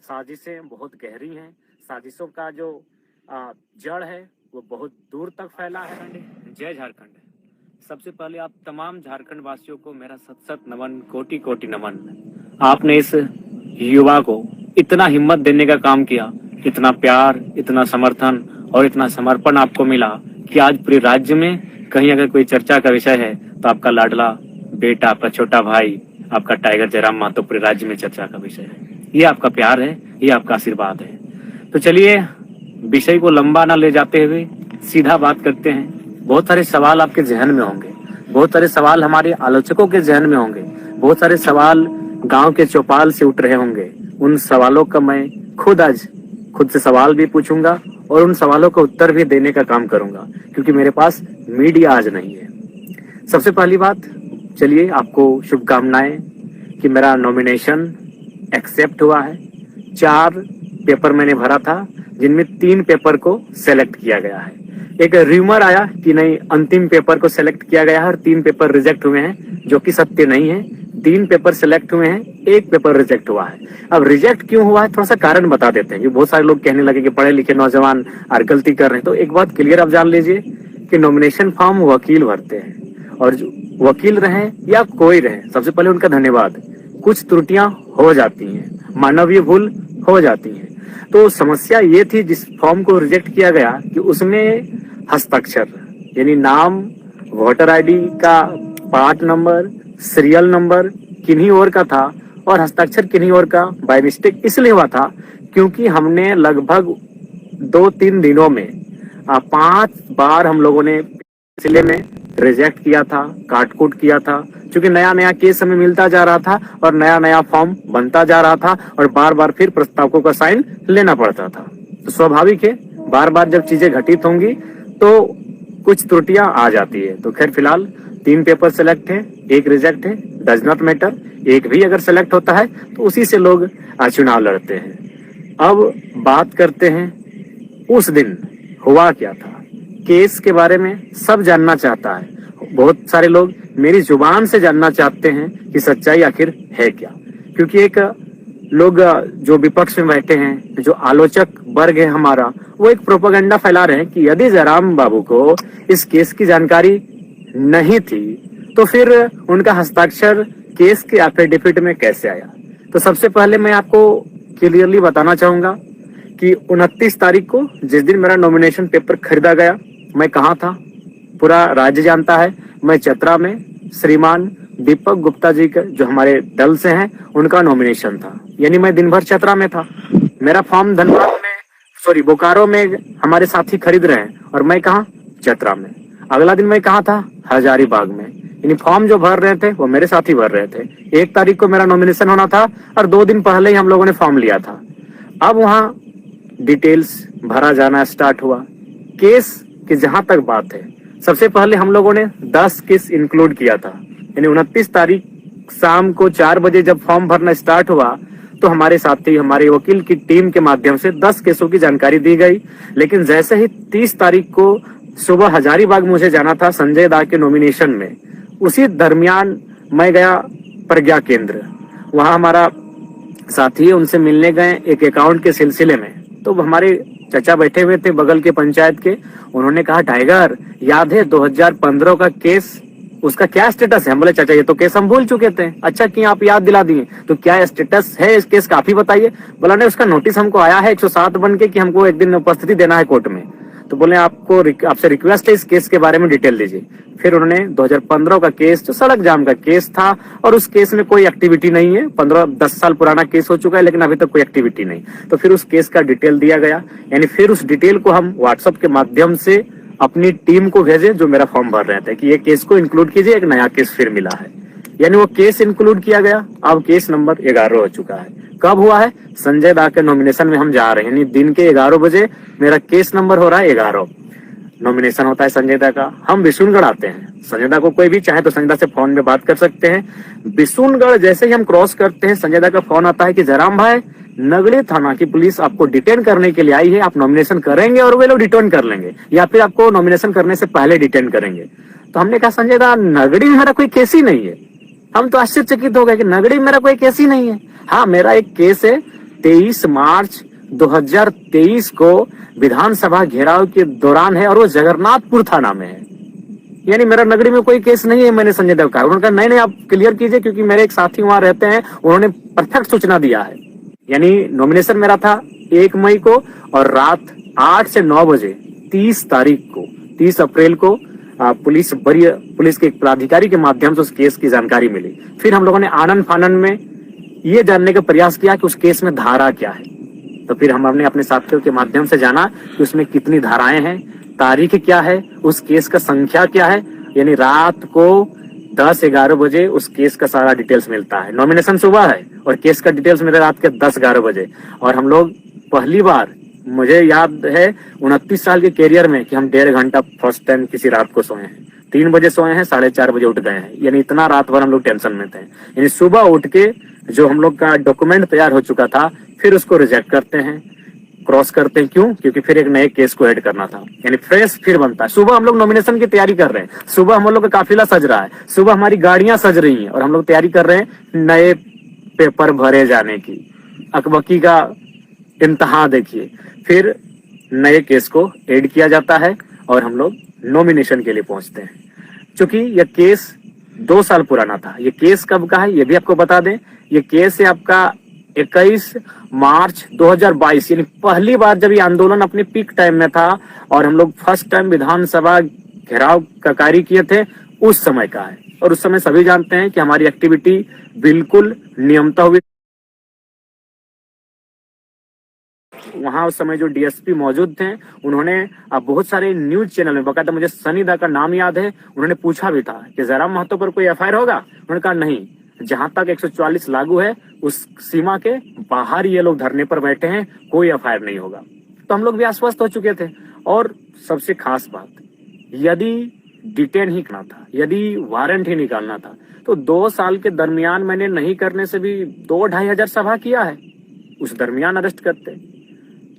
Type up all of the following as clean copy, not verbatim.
साजिशें बहुत गहरी हैं। साजिशों का जो जड़ है वो बहुत दूर तक फैला है। जय झारखंड। सबसे पहले आप तमाम झारखंड वासियों को मेरा सत सत नमन, कोटि कोटि नमन। आपने इस युवा को इतना हिम्मत देने का काम किया, इतना प्यार, इतना समर्थन और इतना समर्पण आपको मिला कि आज पूरे राज्य में कहीं अगर कोई चर्चा का विषय है तो आपका लाडला बेटा, आपका छोटा भाई, आपका टाइगर जयराम महतो पूरे राज्य में चर्चा का विषय है। ये आपका प्यार है, ये आपका आशीर्वाद है। तो चलिए विषय को लंबा ना ले जाते हुए सीधा बात करते हैं। बहुत सारे सवाल आपके जहन में होंगे, बहुत सारे सवाल हमारे आलोचकों के जहन में होंगे, बहुत सारे सवाल गांव के चौपाल से उठ रहे होंगे। उन सवालों का मैं खुद से सवाल भी पूछूंगा और उन सवालों का उत्तर भी देने का काम करूंगा, क्योंकि मेरे पास मीडिया आज नहीं है। सबसे पहली बात, चलिए आपको शुभकामनाएं कि मेरा नॉमिनेशन एक्सेप्ट हुआ है। 4 पेपर मैंने भरा था, जिनमें 3 पेपर को सेलेक्ट किया गया है। एक र्यूमर आया कि नहीं, अंतिम पेपर को सेलेक्ट किया गया है और 3 पेपर रिजेक्ट हुए हैं, जो कि सत्य नहीं है। 3 पेपर सेलेक्ट हुए हैं, 1 पेपर रिजेक्ट हुआ है। अब रिजेक्ट क्यों हुआ है, थोड़ा सा कारण बता देते हैं। कि बहुत सारे लोग कहने लगे कि पढ़े लिखे नौजवान और गलती कर रहे हैं। तो एक बात क्लियर आप जान लीजिए कि नॉमिनेशन फॉर्म वकील भरते हैं, और जो वकील रहे या कोई रहे, सबसे पहले उनका धन्यवाद। कुछ त्रुटियां हो जाती हैं, मानवीय भूल हो जाती है। तो समस्या ये थी जिस फॉर्म को रिजेक्ट किया गया कि उसमें हस्ताक्षर यानी नाम, वोटर आईडी का पार्ट नंबर, सीरियल नंबर किन्हीं और का था और हस्ताक्षर किन्हीं और का बाय मिस्टेक इसलिए हुआ था क्योंकि हमने लगभग 2-3 दिनों में 5 बार हम लोगों ने सिलसिले में रिजेक्ट किया था, काट-कूट किया था, क्योंकि नया नया केस हमें मिलता जा रहा था और नया नया फॉर्म बनता जा रहा था और बार बार फिर प्रस्तावकों का साइन लेना पड़ता था। तो स्वाभाविक है, बार बार जब चीजें घटित होंगी तो कुछ त्रुटियां आ जाती है। तो खैर फिलहाल 3 पेपर सेलेक्ट है, 1 रिजेक्ट है, डज नॉट मैटर। 1 भी अगर सेलेक्ट होता है तो उसी से लोग चुनाव लड़ते हैं। अब बात करते हैं उस दिन हुआ क्या था। केस के बारे में सब जानना चाहता है, बहुत सारे लोग मेरी जुबान से जानना चाहते हैं कि सच्चाई आखिर है क्या। क्योंकि एक लोग जो विपक्ष में बैठे हैं, जो आलोचक वर्ग है हमारा, वो एक प्रोपेगेंडा फैला रहे हैं कि यदि जयराम बाबू को इस केस की जानकारी नहीं थी तो फिर उनका हस्ताक्षर केस के एफिडेविट में कैसे आया। तो सबसे पहले मैं आपको क्लियरली बताना चाहूंगा कि 29 तारीख को जिस दिन मेरा नॉमिनेशन पेपर खरीदा गया, मैं कहाँ था पूरा राज्य जानता है। मैं चतरा में श्रीमान दीपक गुप्ता जी के जो हमारे दल से हैं उनका नॉमिनेशन था, यानी मैं दिन भर चतरा में था। मेरा फॉर्म बोकारो में हमारे साथी खरीद रहे हैं और मैं कहाँ, चतरा में। अगला दिन मैं कहाँ था, हजारीबाग में। यानी फॉर्म जो भर रहे थे वो मेरे साथी भर रहे थे। 1 तारीख को मेरा नॉमिनेशन होना था और 2 दिन पहले ही हम लोगों ने फॉर्म लिया था। अब वहाँ डिटेल्स भरा जाना स्टार्ट हुआ। केस की जहां तक बात है, सबसे पहले हम लोगों ने 10 केस इंक्लूड किया था। यानी 29 तारीख शाम को 4 बजे जब फॉर्म भरना स्टार्ट हुआ तो हमारे साथी, हमारे वकील की टीम के माध्यम से 10 केसों की जानकारी दी गई। लेकिन जैसे ही 30 तारीख को सुबह हजारीबाग मुझे जाना था संजय दा के नॉमिनेशन में, उसी दरमियान मैं गया प्रज्ञा केंद्र। वहां हमारा साथी है, उनसे मिलने गए एक अकाउंट के सिलसिले में। तो हमारे चाचा बैठे हुए थे बगल के पंचायत के, उन्होंने कहा टाइगर याद है 2015 का केस, उसका क्या स्टेटस है। हम बोले चाचा ये तो केस हम भूल चुके थे। अच्छा कि आप याद दिला दिए, तो क्या स्टेटस है इस केस का आप ही बताइए। बोला नहीं, उसका नोटिस हमको आया है 107 बन के कि हमको एक दिन उपस्थिति देना है कोर्ट में। तो बोले आपसे रिक्वेस्ट है इस केस के बारे में डिटेल दीजिए। फिर उन्होंने 2015 का केस जो सड़क जाम का केस था और उस केस में कोई एक्टिविटी नहीं है, 15-10 साल पुराना केस हो चुका है लेकिन अभी तक कोई एक्टिविटी नहीं। तो फिर उस केस का डिटेल दिया गया। यानी फिर उस डिटेल को हम व्हाट्सएप के माध्यम से अपनी टीम को भेजे जो मेरा फॉर्म भर रहे थे कि ये केस को इंक्लूड कीजिए, एक नया केस फिर मिला है। यानी वो केस इंक्लूड किया गया। अब केस नंबर 11 हो चुका है। कब हुआ है, संजय दा के नॉमिनेशन में हम जा रहे हैं, यानी दिन के 11 बजे मेरा केस नंबर हो रहा है 11। नॉमिनेशन होता है संजय दा का। हम बिशुनगढ़ आते हैं। संजय दा को कोई भी चाहे तो संजय दा से फोन में बात कर सकते हैं। बिशुनगढ़ जैसे ही हम क्रॉस करते हैं, संजय दा का फोन आता है कि जयराम भाई, नगड़ी थाना की पुलिस आपको डिटेन करने के लिए आई है, आप नॉमिनेशन करेंगे और वे लोग डिटेन कर लेंगे या फिर आपको नॉमिनेशन करने से पहले डिटेन करेंगे। तो हमने कहा संजय दा, नगड़ी में मेरा कोई केस ही नहीं है। हम तो आश्चर्यचकित हो गए कि नगड़ी में मेरा कोई केस ही नहीं है। हाँ, मेरा एक केस है 23 मार्च 2023 को विधानसभा घेराव के दौरान है और वो जगन्नाथपुर थाना में है। यानी मेरा नगरी में कोई केस नहीं है। मैंने संजय देव का, उन्होंने कहा नहीं नहीं आप क्लियर कीजिए, क्योंकि मेरे एक साथी वहां रहते हैं, उन्होंने परफेक्ट सूचना दिया है। यानी नॉमिनेशन मेरा था 1 मई को और रात 8 से 9 बजे 30 अप्रैल को पुलिस के एक पदाधिकारी के माध्यम से उस केस की जानकारी मिली। फिर हम लोगों ने आनन फानन में ये जानने का प्रयास किया कि उस केस में धारा क्या है। तो फिर हमने अपने साथियों के माध्यम से जाना कि उसमें कितनी धाराएं हैं, तारीख क्या है, उस केस का संख्या क्या है। यानी रात को 10-11 बजे उस केस का सारा डिटेल्स मिलता है। नॉमिनेशन सुबह है और केस का डिटेल्स मिले रात के 10-11 बजे। और हम लोग पहली बार, मुझे याद है 29 साल के कैरियर में, कि हम 1.5 घंटा फर्स्ट टाइम किसी रात को सोए हैं। 3 बजे सोए हैं, 4:30 बजे उठ गए हैं। यानी इतना रात भर हम लोग टेंशन में थे। यानी सुबह उठ के जो हम लोग का डॉक्यूमेंट तैयार हो चुका था, फिर उसको रिजेक्ट करते हैं, क्रॉस करते हैं। क्यों? क्योंकि फिर एक नए केस को ऐड करना था। यानी फ्रेश फिर बनता है। सुबह हम लोग नॉमिनेशन की तैयारी कर रहे हैं, सुबह हम लोग का काफिला सज रहा है, सुबह हमारी गाड़ियां सज रही हैं और हम लोग तैयारी कर रहे हैं नए पेपर भरे जाने की। अकबकी का इम्तहान देखिए। फिर नए केस को ऐड किया जाता है और हम लोग नॉमिनेशन के लिए पहुंचते हैं। चूंकि यह केस 2 साल पुराना था। ये केस कब का है ये भी आपको बता दें। ये केस है आपका 21 मार्च 2022। यानी पहली बार जब ये आंदोलन अपने पीक टाइम में था और हम लोग फर्स्ट टाइम विधानसभा घेराव का कार्य किए थे, उस समय का है। और उस समय सभी जानते हैं कि हमारी एक्टिविटी बिल्कुल नियमता हुई। वहां उस समय जो डीएसपी मौजूद थे, उन्होंने बहुत सारे न्यूज चैनल में, बकायदा मुझे सनी दा का नाम याद है, उन्होंने पूछा भी था कि जयराम महतो पर कोई एफआईआर होगा। उन्होंने कहा नहीं, जहां तक 144 लागू है उस सीमा के बाहर ये लोग धरने पर बैठे हैं, कोई एफआईआर नहीं होगा। तो हम लोग भी आश्वस्त हो चुके थे। और सबसे खास बात, यदि डिटेन ही करना था, यदि वारंट ही निकालना था, तो 2 साल के दरमियान मैंने नहीं करने से भी 2-2.5 हजार सभा किया है। उस दरमियान अरेस्ट करते,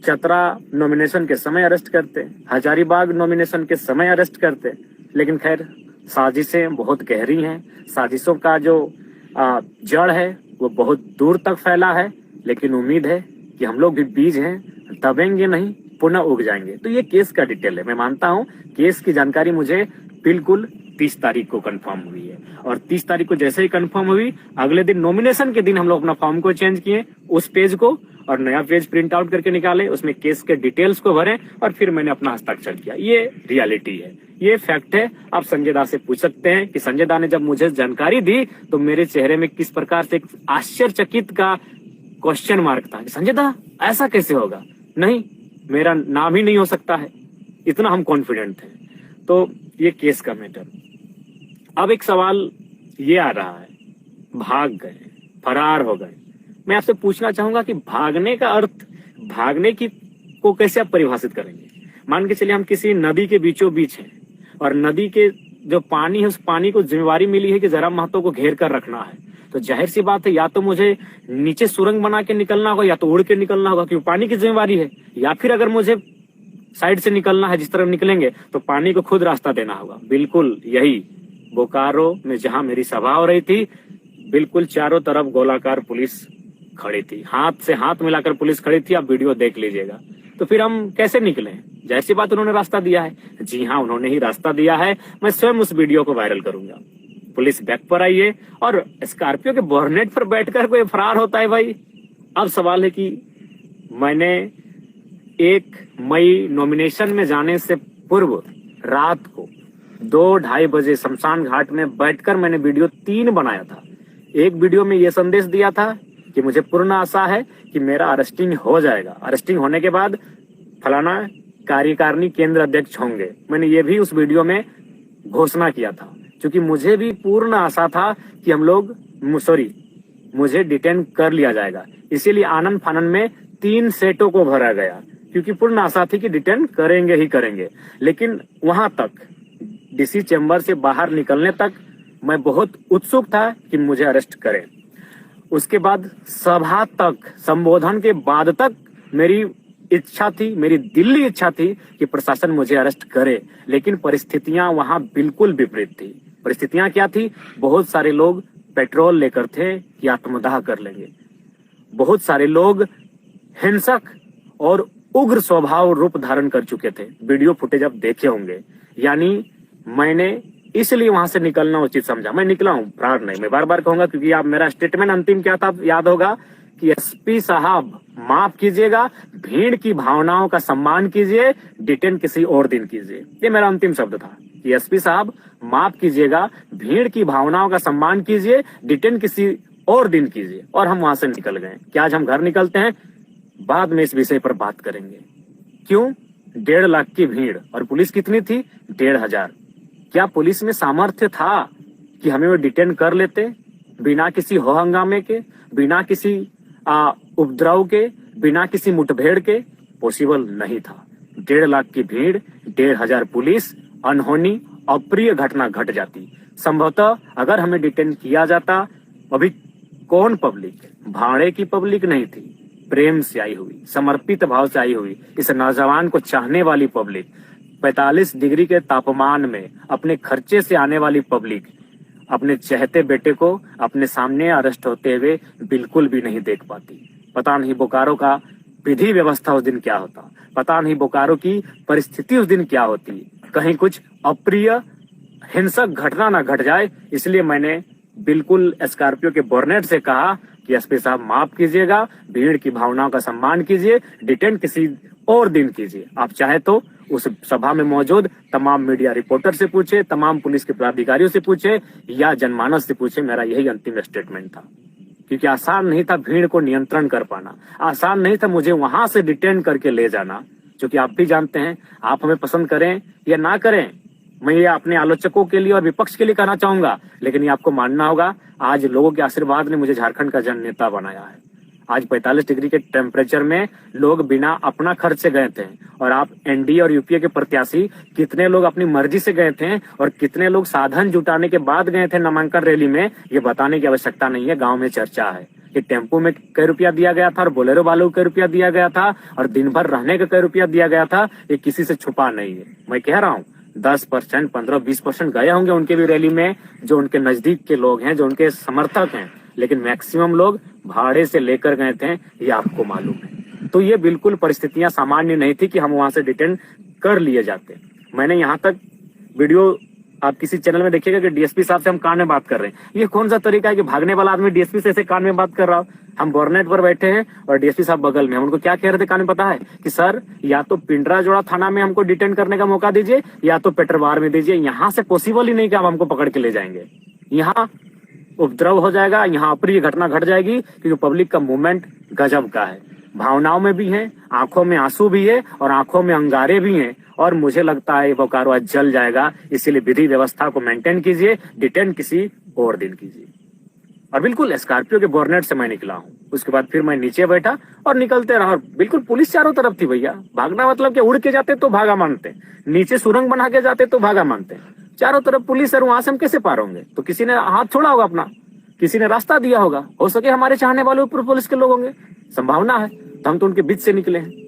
चतरा नॉमिनेशन के समय अरेस्ट करते, हजारीबाग नॉमिनेशन के समय अरेस्ट करते। लेकिन खैर, साजिशें बहुत गहरी हैं। साजिशों का जो जड़ है वो बहुत दूर तक फैला है। लेकिन उम्मीद है कि हम लोग भी बीज हैं, दबेंगे नहीं, पुनः उग जाएंगे। तो ये केस का डिटेल है। मैं मानता हूं केस की जानकारी मुझे बिल्कुल 30 तारीख को कंफर्म हुई है। और 30 तारीख को जैसे ही कंफर्म हुई, अगले दिन नॉमिनेशन के दिन हम लोग अपना फॉर्म को चेंज किए, उस पेज को, और नया पेज प्रिंट आउट करके निकाले, उसमें केस के डिटेल्स को भरे और फिर मैंने अपना हस्ताक्षर किया। ये रियलिटी है, ये फैक्ट है। आप संजय दा से पूछ सकते हैं कि संजय दा ने जब मुझे जानकारी दी तो मेरे चेहरे में किस प्रकार से एक आश्चर्यचकित का क्वेश्चन मार्क था। संजय दा ऐसा कैसे होगा? नहीं, मेरा नाम ही नहीं हो सकता है, इतना हम कॉन्फिडेंट थे। तो ये केस का मैटर। अब एक सवाल ये आ रहा है, भाग गए, फरार हो गए। मैं आपसे पूछना चाहूंगा कि भागने का अर्थ, भागने की को कैसे आप परिभाषित करेंगे? मान के चलिए हम किसी नदी के बीचों बीच हैं और नदी के जो पानी है, उस पानी को जिम्मेवारी मिली है कि जयराम महतो को घेर कर रखना है। तो जाहिर सी बात है, या तो मुझे नीचे सुरंग बना के निकलना होगा या तो उड़ के निकलना होगा, क्योंकि पानी की जिम्मेवारी है। या फिर अगर मुझे साइड से निकलना है, जिस तरफ निकलेंगे, तो पानी को खुद रास्ता देना होगा। बिल्कुल यही बोकारो में जहां मेरी सभा हो रही थी, बिल्कुल चारों तरफ गोलाकार पुलिस खड़ी थी, हाथ से हाथ मिलाकर पुलिस खड़ी थी। आप वीडियो देख लीजिएगा। तो फिर हम कैसे निकले? जाहिर सी बात, उन्होंने रास्ता दिया है। जी हाँ, उन्होंने ही रास्ता दिया है। मैं स्वयं उस वीडियो को वायरल करूंगा। पुलिस बैक पर आई है और स्कॉर्पियो के बोनट पर बैठकर कोई फरार होता है भाई। अब सवाल है कि मैंने 1 मई नॉमिनेशन में जाने से पूर्व रात को 2-2:30 बजे शमशान घाट में बैठकर मैंने वीडियो 3 बनाया था। एक वीडियो में यह संदेश दिया था कि मुझे पूर्ण आशा है कि मेरा अरेस्टिंग हो जाएगा, अरेस्टिंग होने के बाद फलाना कार्यकारिणी केंद्र अध्यक्ष होंगे। मैंने ये भी उस वीडियो में घोषणा किया था, क्योंकि मुझे भी पूर्ण आशा था कि मुझे डिटेन कर लिया जाएगा। इसीलिए आनन फानन में 3 सेटों को भरा गया, क्योंकि पूर्ण आशा थी कि डिटेन करेंगे ही करेंगे। लेकिन वहां तक, डीसी चैम्बर से बाहर निकलने तक मैं बहुत उत्सुक था कि मुझे अरेस्ट करें। उसके बाद सभा तक, संबोधन के बाद तक मेरी इच्छा थी, मेरी दिल्ली इच्छा थी कि प्रशासन मुझे अरेस्ट करे। लेकिन परिस्थितियां वहां बिल्कुल विपरीत थी। परिस्थितियां क्या थी? बहुत सारे लोग पेट्रोल लेकर थे कि आत्मदाह कर लेंगे। बहुत सारे लोग हिंसक और उग्र स्वभाव रूप धारण कर चुके थे। वीडियो फुटेज आप देखे होंगे। यानी मैंने इसलिए वहां से निकलना उचित समझा। मैं निकला हूं, फरार नहीं। मैं बार बार कहूंगा क्योंकि आप मेरा स्टेटमेंट अंतिम क्या था याद होगा कि एसपी साहब माफ कीजिएगा, भीड़ की भावनाओं का सम्मान कीजिए, डिटेन किसी और दिन कीजिए। ये मेरा अंतिम शब्द था कि एसपी साहब माफ कीजिएगा, भीड़ की भावनाओं का सम्मान कीजिए, डिटेन किसी और दिन कीजिए। और हम वहां से निकल गए। क्या आज हम घर निकलते हैं? बाद में इस विषय पर बात करेंगे। क्यों? 1.5 लाख की भीड़ और पुलिस कितनी थी? 1,500। क्या पुलिस में सामर्थ्य था कि हमें वो डिटेन कर लेते बिना किसी हो हंगामे के, बिना किसी उपद्रव के, बिना किसी मुठभेड़ के? पॉसिबल नहीं था। 1.5 लाख की भीड़, 1,500 पुलिस, अनहोनी अप्रिय घटना घट जाती। संभवतः अगर हमें डिटेन किया जाता, अभी कौन पब्लिक, भाड़े की पब्लिक नहीं थी, प्रेम से आई हुई, समर्पित भाव से आई हुई, इस नौजवान को चाहने वाली पब्लिक, 45 डिग्री के तापमान में अपने खर्चे से आने वाली पब्लिक अपने चहते बेटे को अपने सामने अरेस्ट होते हुए बिल्कुल भी नहीं देख पाती। पता नहीं बोकारो का विधि व्यवस्था उस दिन क्या होता, पता नहीं बोकारो की परिस्थिति उस दिन क्या होती। कहीं कुछ अप्रिय हिंसक घटना ना घट जाए, इसलिए मैंने बिल्कुल स्कॉर्पियो के बोर्नेट से कहा कि एसपी साहब माफ कीजिएगा, भीड़ की भावनाओं का सम्मान कीजिए, डिटेन किसी और दिन कीजिए। आप चाहे तो उस सभा में मौजूद तमाम मीडिया रिपोर्टर से पूछे, तमाम पुलिस के पदाधिकारियों से पूछे या जनमानस से पूछे। मेरा यही अंतिम स्टेटमेंट था, क्योंकि आसान नहीं था भीड़ को नियंत्रण कर पाना, आसान नहीं था मुझे वहां से डिटेन करके ले जाना। क्योंकि आप भी जानते हैं, आप हमें पसंद करें या ना करें, मैं ये अपने आलोचकों के लिए और विपक्ष के लिए कहना चाहूंगा, लेकिन ये आपको मानना होगा, आज लोगों के आशीर्वाद ने मुझे झारखंड का जन नेता बनाया है। आज 45 डिग्री के टेम्परेचर में लोग बिना अपना खर्च से गए थे, और आप एनडीए और यूपीए के प्रत्याशी कितने लोग अपनी मर्जी से गए थे और कितने लोग साधन जुटाने के बाद गए थे नामांकन रैली में, ये बताने की आवश्यकता नहीं है। गांव में चर्चा है कि टेम्पो में कई रुपया दिया गया था और बोलेरो वालों को कई रुपया दिया गया था और दिन भर रहने का कई रुपया दिया गया था। ये किसी से छुपा नहीं है। मैं कह रहा हूँ 10%, 15-20% गए होंगे उनके भी रैली में, जो उनके नजदीक के लोग हैं, जो उनके समर्थक हैं, लेकिन मैक्सिमम लोग भाड़े से लेकर गए थे, ये आपको मालूम है। तो ये बिल्कुल परिस्थितियां सामान्य नहीं थी कि हम वहां से डिटेन कर लिए जाते। मैंने यहाँ तक वीडियो आप किसी चैनल में देखिएगा कि डीएसपी साहब से हम कान में बात कर रहे हैं। ये कौन सा तरीका है कि भागने वाला आदमी डीएसपी से ऐसे कान में बात कर रहा हो? हम बोर्नेट पर बैठे हैं और डीएसपी साहब बगल में। हम उनको क्या कह रहे थे कान में पता है? कि सर या तो पिंडराजोड़ा थाना में हमको डिटेन करने का मौका दीजिए या तो पेट्रोबार में दीजिए। यहाँ से पॉसिबल ही नहीं कि आप हमको पकड़ के ले जाएंगे। यहाँ उपद्रव हो जाएगा, यहाँ अप्रिय घटना घट जाएगी, क्योंकि पब्लिक का मूवमेंट गजब का है। भावनाओं में भी है, आंखों में आंसू भी है और आंखों में अंगारे भी हैं। और मुझे लगता है बोकारो आज जल जाएगा। इसीलिए विधि व्यवस्था को मेंटेन कीजिए, डिटेन किसी और दिन कीजिए। और बिल्कुल स्कॉर्पियो के बोर्नेट से मैं निकला हूँ। उसके बाद फिर मैं नीचे बैठा और निकलते रहा। बिल्कुल पुलिस चारों तरफ थी भैया। भागना मतलब कि उड़ के जाते तो भागा मानते, नीचे सुरंग बना के जाते तो भागा मानते। चारों तरफ पुलिस है, वहां से हम कैसे पार होंगे? तो किसी ने हाथ छोड़ा होगा अपना, किसी ने रास्ता दिया होगा। हो सके हमारे चाहने वाले ऊपर पुलिस के लोग होंगे, संभावना है। तो हम तो उनके बीच से निकले हैं।